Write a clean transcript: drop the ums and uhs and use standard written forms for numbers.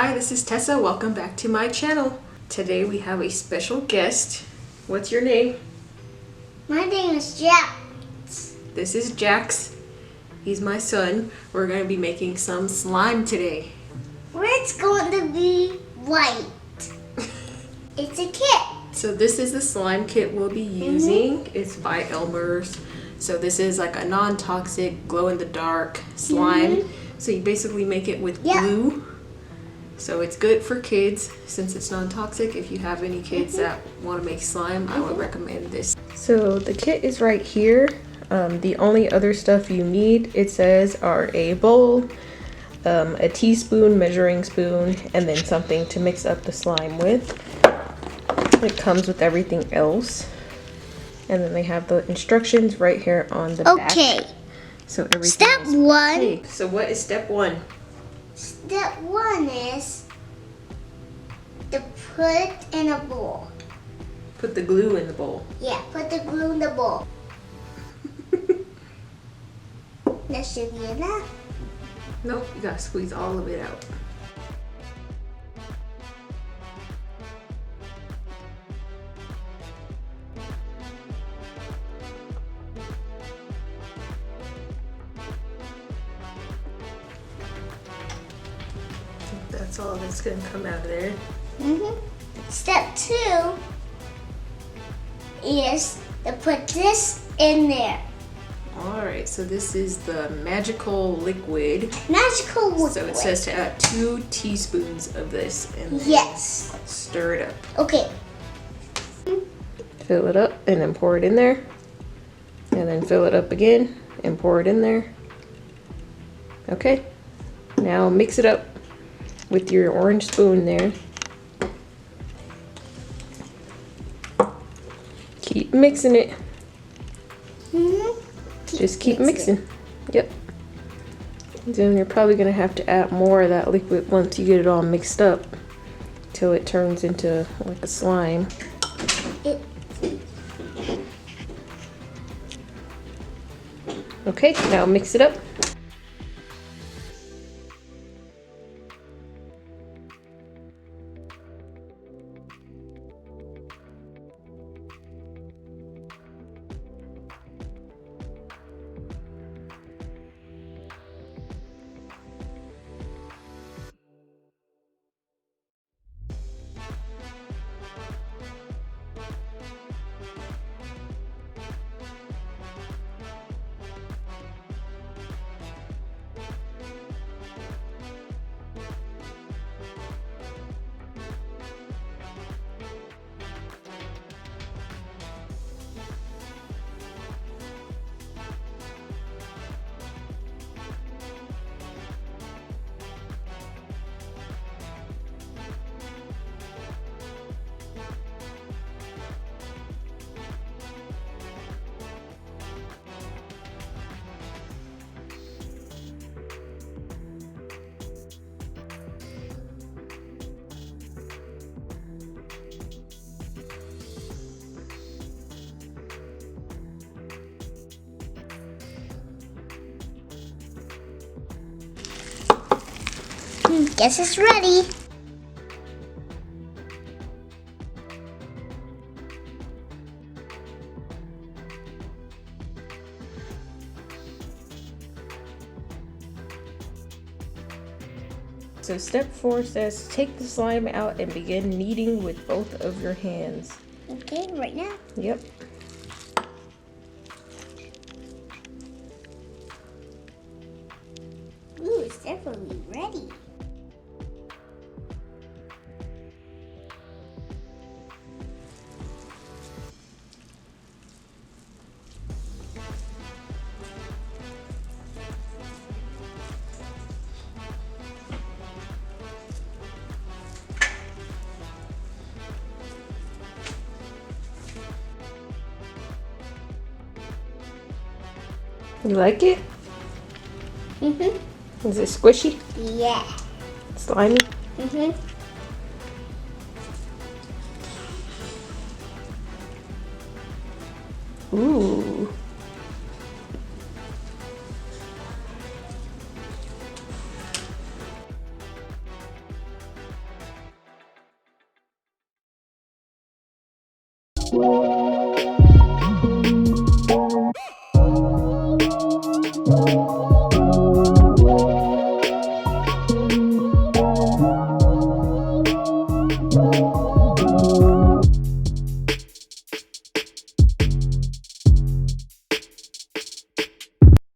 Hi, this is Tessa. Welcome back to my channel. Today we have a special guest. What's your name? My name is Jax. This is Jax. He's my son. We're going to be making some slime today. It's going to be white. It's a kit. So this is the slime kit we'll be using. It's by Elmer'S. So this is like a non-toxic, glow-in-the-dark slime. So you basically make it with glue. So it's good for kids since it's non-toxic. If you have any kids that want to make slime, I would recommend this. So the kit is right here. The only other stuff you need, it says, are a bowl, a teaspoon, measuring spoon, and then something to mix up the slime with. It comes with everything else. And then they have the instructions right here on the back. Okay. So everything Step is one. okay. So what is step one? Step one is to put it in a bowl. Put the glue in the bowl. Yeah, put the glue in the bowl. That should be enough. Nope, you gotta squeeze all of it out. That's all that's gonna come out of there. Step two is to put this in there. Alright, so this is the magical liquid. Magical liquid. So it says to add 2 teaspoons of this and then Yes. stir it up. Okay. Fill it up and then pour it in there. And then fill it up again and pour it in there. Okay, now mix it up with your orange spoon there. Keep mixing it. Just keep mixing. Yep. Then you're probably gonna have to add more of that liquid once you get it all mixed up till it turns into like a slime. Okay, now mix it up. Guess it's ready. So step 4 says take the slime out and begin kneading with both of your hands. Okay, right now. Yep. Ooh, it's definitely ready. You like it? Is it squishy? Yeah. Slimy? Ooh.